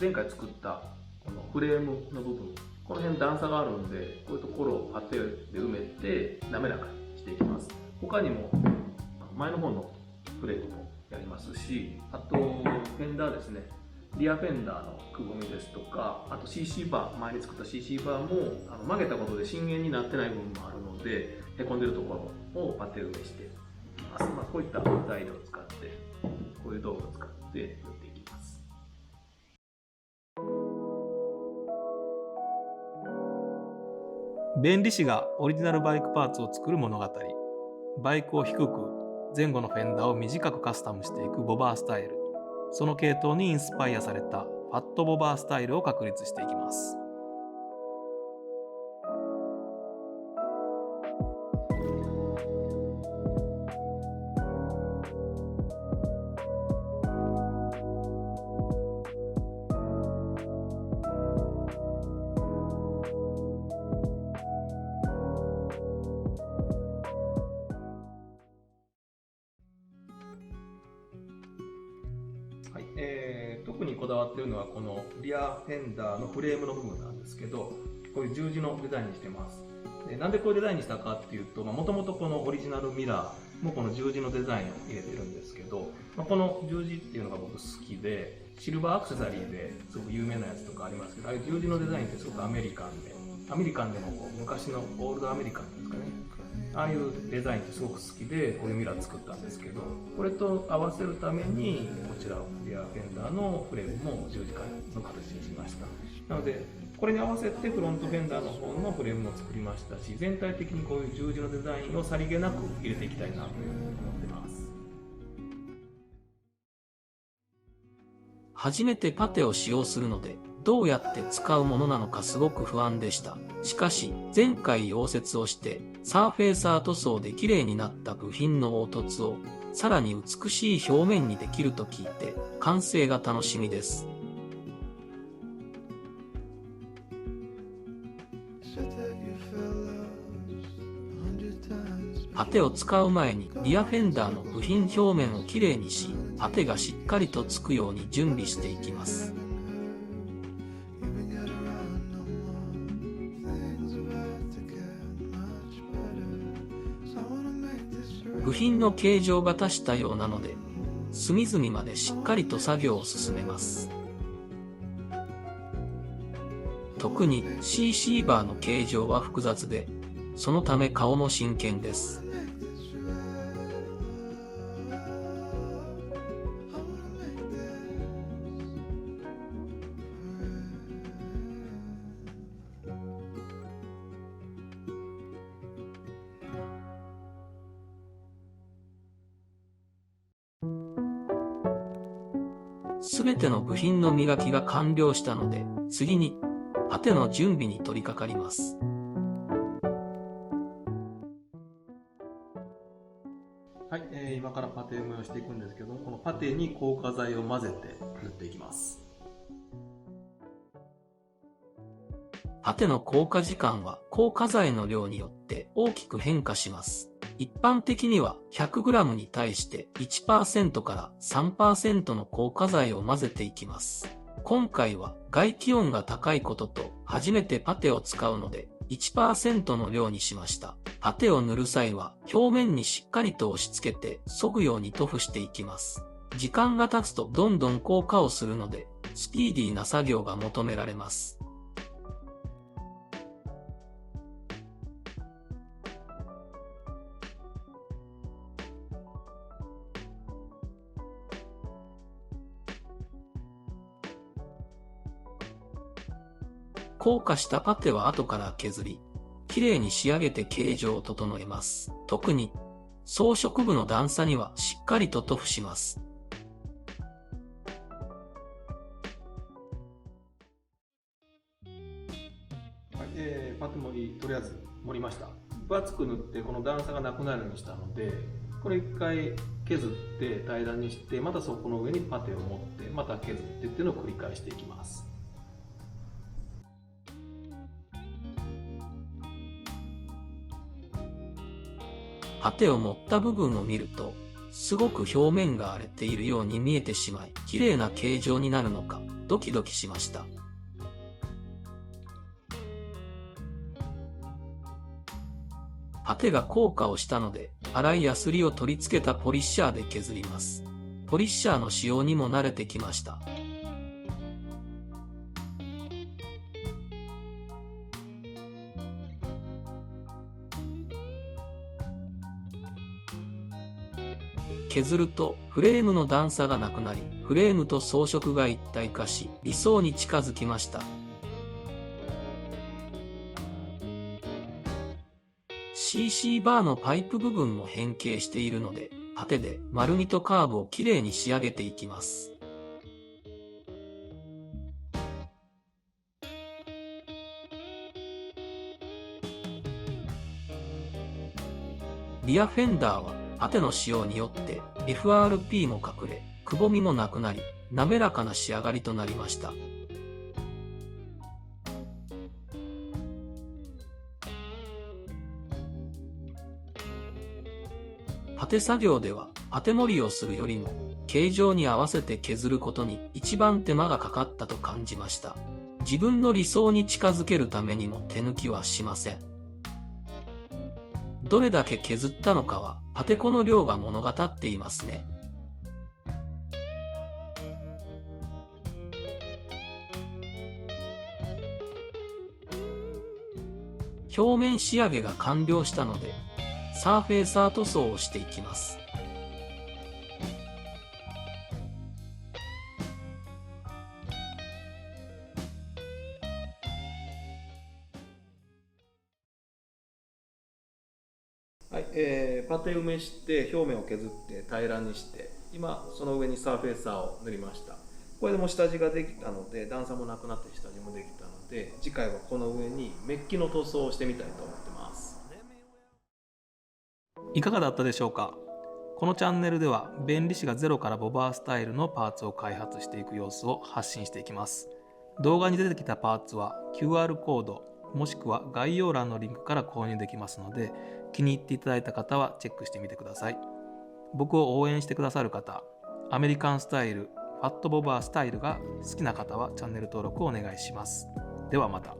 前回作ったこのフレームの部分、この辺段差があるんで、こういうところをパテで埋めて滑らかにしていきます。他にも前の方のフレームもやりますし、あとフェンダーですね、リアフェンダーのくぼみですとか、あと CC バー、前に作った CC バーも曲げたことで震源になってない部分もあるので、へこんでるところをパテ埋めしていきます。こういった材料を使って、こういう道具を使って塗っていきます。弁理士がオリジナルバイクパーツを作る物語。バイクを低く、前後のフェンダーを短くカスタムしていくボバースタイル。その系統にインスパイアされたファットボバースタイルを確立していきます。はい、特にこだわっているのはこのリアフェンダーのフレームの部分なんですけど、こういう十字のデザインにしてます。でなんでこういうデザインにしたかっていうと、もともとこのオリジナルミラーもこの十字のデザインを入れてるんですけど、この十字っていうのが僕好きで、シルバーアクセサリーですごく有名なやつとかありますけど、ああいう十字のデザインってすごくアメリカンでもこう昔のオールドアメリカンですかね、ああいうデザインってすごく好きで、こういうミラー作ったんですけど、これと合わせるためにこちらリアフェンダーのフレームも十字架の形にしました。なのでこれに合わせてフロントフェンダーの方のフレームも作りましたし、全体的にこういう十字のデザインをさりげなく入れていきたいなというふうに思ってます。初めてパテを使用するので、どうやって使うものなのかすごく不安でした。しかし、前回溶接をして、サーフェイサー塗装で綺麗になった部品の凹凸を、さらに美しい表面にできると聞いて、完成が楽しみです。パテを使う前にリアフェンダーの部品表面をきれいにし、パテがしっかりとつくように準備していきます。部品の形状が達したようなので、隅々までしっかりと作業を進めます。特に CC バーの形状は複雑で、そのため顔も真剣です。すべての部品の磨きが完了したので、次にパテの準備に取り掛かります。はい、今からパテ埋めをしていくんですけど、このパテに硬化剤を混ぜて塗っていきます。パテの硬化時間は硬化剤の量によって大きく変化します。一般的には 100g に対して 1% から 3% の硬化剤を混ぜていきます。今回は外気温が高いことと初めてパテを使うので 1% の量にしました。パテを塗る際は表面にしっかりと押し付けて削ぐように塗布していきます。時間が経つとどんどん硬化をするのでスピーディーな作業が求められます。硬化したパテは後から削り、きれいに仕上げて形状を整えます。特に装飾部の段差にはしっかりと塗布します。はい、パテ盛りとりあえず盛りました。分厚く塗ってこの段差がなくなるようにしたので、これ一回削って平らにして、またそこの上にパテを持ってまた削ってっていうのを繰り返していきます。パテを盛った部分を見ると、すごく表面が荒れているように見えてしまい、綺麗な形状になるのか、ドキドキしました。パテが効果をしたので、粗いヤスリを取り付けたポリッシャーで削ります。ポリッシャーの使用にも慣れてきました。削るとフレームの段差がなくなり、フレームと装飾が一体化し、理想に近づきました。CC バーのパイプ部分も変形しているので、パテで丸みとカーブをきれいに仕上げていきます。リアフェンダーはパテの使用によって FRP も隠れ、くぼみもなくなり、滑らかな仕上がりとなりました。パテ作業ではパテ盛りをするよりも形状に合わせて削ることに一番手間がかかったと感じました。自分の理想に近づけるためにも手抜きはしません。どれだけ削ったのかはパテ粉の量が物語っていますね。表面仕上げが完了したので、サーフェイサー塗装をしていきます。はい、パテ埋めして表面を削って平らにして、今その上にサーフェイサーを塗りました。これでも下地ができたので、段差もなくなって下地もできたので、次回はこの上にメッキの塗装をしてみたいと思ってます。いかがだったでしょうか。このチャンネルでは弁理士がゼロからボバースタイルのパーツを開発していく様子を発信していきます。動画に出てきたパーツは QR コードもしくは概要欄のリンクから購入できますので、気に入っていただいた方はチェックしてみてください。僕を応援してくださる方、アメリカンスタイル、ファットボバースタイルが好きな方はチャンネル登録をお願いします。ではまた。